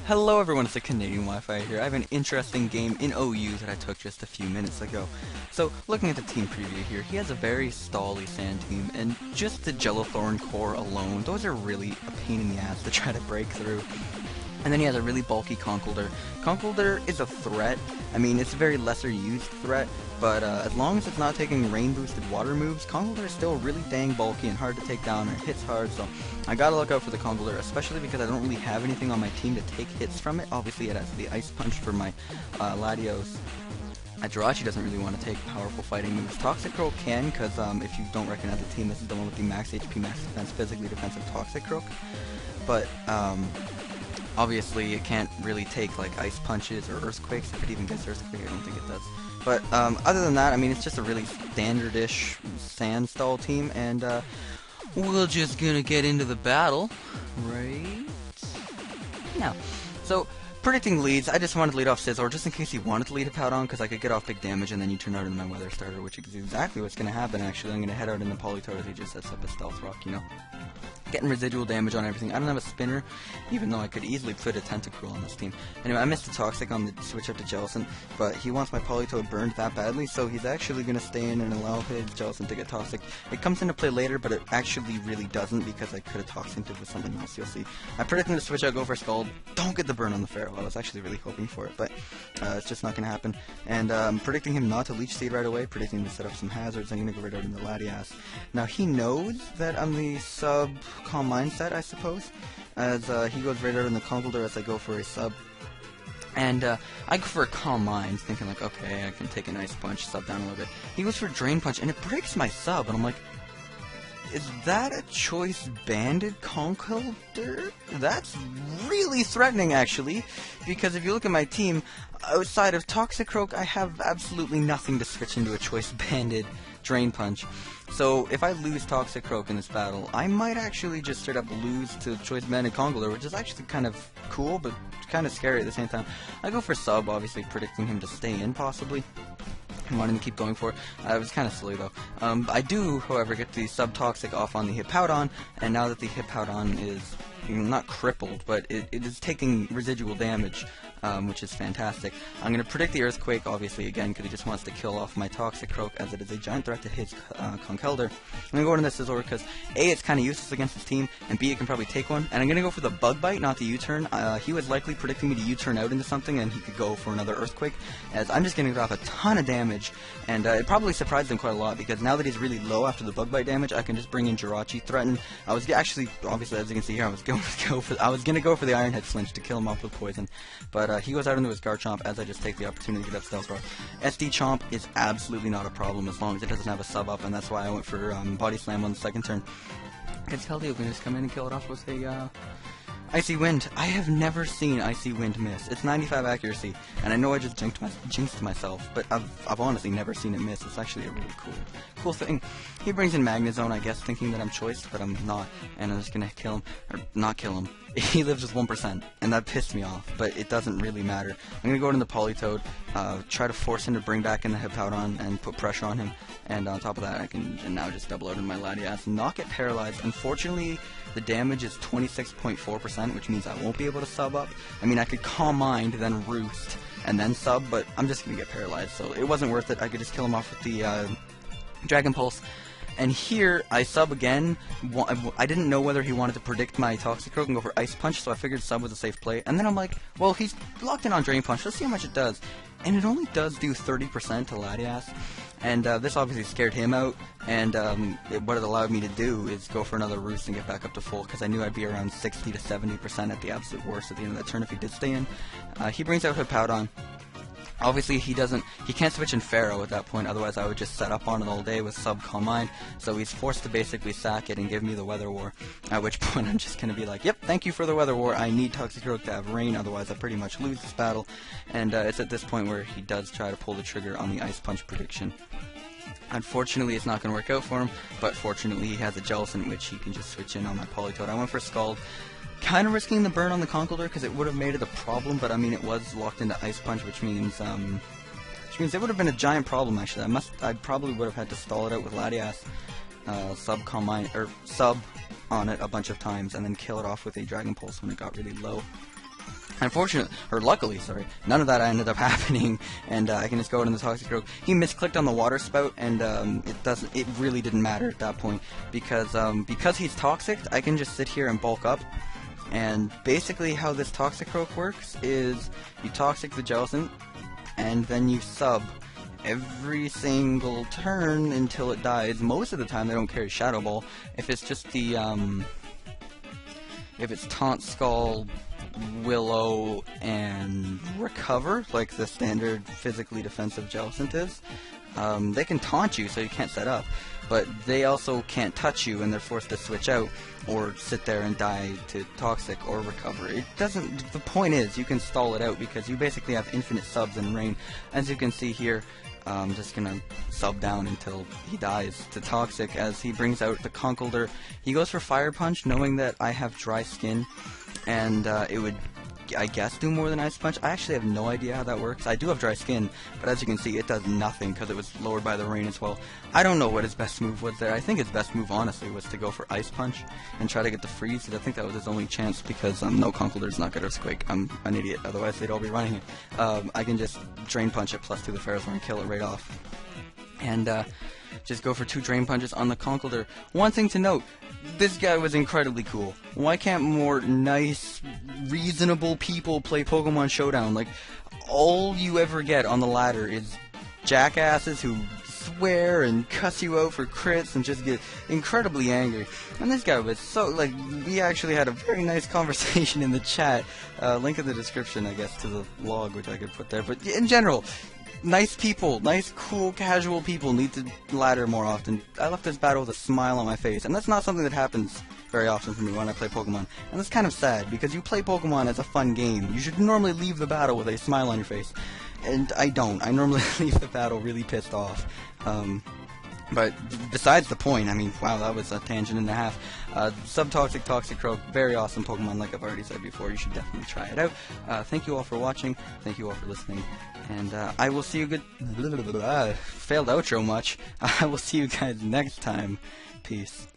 Hello everyone, it's the Canadian Wi-Fi here. I have an interesting game in OU that I took just a few minutes ago. So, looking at the team preview here, he has a very stally sand team, and just the Jellothorn core alone, those are really a pain in the ass to try to break through. And then he has a really bulky Conkeldurr. Conkeldurr is a threat. I mean, it's a very lesser used threat, but as long as it's not taking rain boosted water moves, Conkeldurr is still really dang bulky and hard to take down, or hits hard, so I gotta look out for the Conkeldurr, especially because I don't really have anything on my team to take hits from it. Obviously it has the Ice Punch for my Latios. Jirachi doesn't really want to take powerful fighting moves. Toxicroak can, because if you don't recognize the team, this is the one with the max HP, max defense, physically defensive Toxicroak. But obviously it can't really take like ice punches or earthquakes. If it even gets earthquake, I don't think it does. But other than that, I mean, it's just a really standard-ish sand stall team, and we're just gonna get into the battle right now. So, predicting leads, I just wanted to lead off Scizor just in case he wanted to lead a Powdon, because I could get off big damage and then you turn out into my weather starter, which is exactly what's going to happen. Actually, I'm going to head out in the Politoed as he just sets up a Stealth Rock, you know. Getting residual damage on everything. I don't have a spinner, even though I could easily put a Tentacruel on this team. Anyway, I missed the Toxic on the switch up to Jellicent, but he wants my Politoed burned that badly, so he's actually going to stay in and allow his Jellicent to get Toxic. It comes into play later, but it actually really doesn't, because I could have Toxiced it with something else, you'll see. I predict him to switch out, go for Scald. Don't get the burn on the Pharaoh. I was actually really hoping for it, but it's just not going to happen. And I'm predicting him not to Leech Seed right away, predicting him to set up some hazards. I'm going to go right out in the Latias. Now, he knows that I'm the sub Calm Mindset, I suppose, as he goes right out in the Conkeldurr as I go for a sub. And I go for a Calm Mind, thinking like, okay, I can take an Ice Punch, sub down a little bit. He goes for Drain Punch, and it breaks my sub, and I'm like, is that a choice banded Conkeldurr? That's really threatening, actually, because if you look at my team, outside of Toxicroak, I have absolutely nothing to switch into a choice banded Drain Punch. So if I lose Toxicroak in this battle, I might actually just straight up lose to choice banded Conkeldurr, which is actually kind of cool, but kind of scary at the same time. I go for sub, obviously predicting him to stay in, possibly. Wanting to keep going for it. It was kind of silly though. I do, however, get the Sub-Toxic off on the Hippowdon, and now that the Hippowdon is not crippled, but it is taking residual damage, which is fantastic. I'm going to predict the Earthquake, obviously, again, because he just wants to kill off my Toxicroak, as it is a giant threat to his Conkeldurr. I'm going to go into this Scizor because A, it's kind of useless against his team, and B, it can probably take one. And I'm going to go for the Bug Bite, not the U-turn. He was likely predicting me to U-turn out into something, and he could go for another Earthquake, as I'm just going to get off a ton of damage, and it probably surprised him quite a lot, because now that he's really low after the Bug Bite damage, I can just bring in Jirachi, threaten. I was actually, obviously, as you can see here, I was going to go for the Iron Head Flinch to kill him off with poison, but he goes out into his Garchomp as I just take the opportunity to get up Stealth Rock. SD Chomp is absolutely not a problem as long as it doesn't have a sub up, and that's why I went for Body Slam on the second turn. I could tell the can just come in and kill it off with a Icy Wind. I have never seen Icy Wind miss. It's 95 accuracy, and I know I just jinxed myself, but I've honestly never seen it miss. It's actually a really cool thing. He brings in Magnezone, I guess, thinking that I'm choiced, but I'm not, and I'm just gonna kill him, or not kill him. He lives with 1%, and that pissed me off, but it doesn't really matter. I'm gonna go into the Politoed, try to force him to bring back in the Hippowdon and put pressure on him, and on top of that I can now just double out in my Latias and not get paralyzed. Unfortunately, the damage is 26.4%, which means I won't be able to sub up. I mean, I could Calm Mind, then Roost, and then sub, but I'm just gonna get paralyzed, so it wasn't worth it. I could just kill him off with the Dragon Pulse. And here, I sub again. I didn't know whether he wanted to predict my Toxicroak and go for Ice Punch, so I figured sub was a safe play. And then I'm like, well, he's locked in on Drain Punch, let's see how much it does. And it only does do 30% to Latias. And this obviously scared him out, and what it allowed me to do is go for another Roost and get back up to full, because I knew I'd be around 60 to 70% at the absolute worst at the end of that turn if he did stay in. He brings out Hippowdon. Obviously, he can't switch in Pharaoh at that point, otherwise I would just set up on it all day with sub Calm Mind, so he's forced to basically sack it and give me the Weather War, at which point I'm just going to be like, yep, thank you for the Weather War, I need Toxicroak to have rain, otherwise I pretty much lose this battle, and it's at this point where he does try to pull the trigger on the Ice Punch prediction. Unfortunately, it's not going to work out for him, but fortunately he has a Jellicent, which he can just switch in on my Politoed. I went for Scald. Kind of risking the burn on the Conkeldurr because it would have made it a problem, but I mean it was locked into Ice Punch, which means it would have been a giant problem actually. I probably would have had to stall it out with Latias, sub Calm Mind, or sub on it a bunch of times, and then kill it off with a Dragon Pulse when it got really low. Unfortunately, or luckily, sorry, none of that ended up happening, and I can just go into the Toxic Croak. He misclicked on the water spout, and it really didn't matter at that point, because he's toxic, I can just sit here and bulk up. And basically how this Toxic Croak works is you toxic the Jellicent, and then you sub every single turn until it dies. Most of the time they don't carry Shadow Ball. If it's just the if it's Taunt Skull, Willow, and Recover, like the standard physically defensive Jellicent is, they can taunt you so you can't set up, but they also can't touch you and they're forced to switch out or sit there and die to Toxic or Recover. It doesn't, the point is you can stall it out because you basically have infinite subs in Rain. As you can see here, I'm just gonna sub down until he dies to Toxic as he brings out the Conkeldurr. He goes for Fire Punch knowing that I have dry skin, and it would, I guess, do more than Ice Punch. I actually have no idea how that works. I do have dry skin, but as you can see, it does nothing because it was lowered by the rain as well. I don't know what his best move was there. I think his best move, honestly, was to go for Ice Punch and try to get the freeze, because I think that was his only chance, because no, Conkeldurr's not good at Earthquake. I'm an idiot, otherwise they'd all be running it. I can just Drain Punch it +2 the Ferrothorn and kill it right off. And just go for 2 Drain Punches on the Conkeldurr. One thing to note, this guy was incredibly cool. Why can't more nice, reasonable people play Pokemon Showdown? Like, all you ever get on the ladder is jackasses who swear and cuss you out for crits and just get incredibly angry. And this guy was so, like, we actually had a very nice conversation in the chat. Link in the description, I guess, to the log, which I could put there. But in general, nice people, nice, cool, casual people need to ladder more often. I left this battle with a smile on my face, and that's not something that happens very often for me when I play Pokemon. And that's kind of sad, because you play Pokemon as a fun game. You should normally leave the battle with a smile on your face. And I don't. I normally leave the battle really pissed off. But besides the point, I mean, wow, that was a tangent and a half. Subtoxic Toxic Croak, very awesome Pokemon, like I've already said before. You should definitely try it out. Thank you all for watching. Thank you all for listening. And I will see you failed outro much. I will see you guys next time. Peace.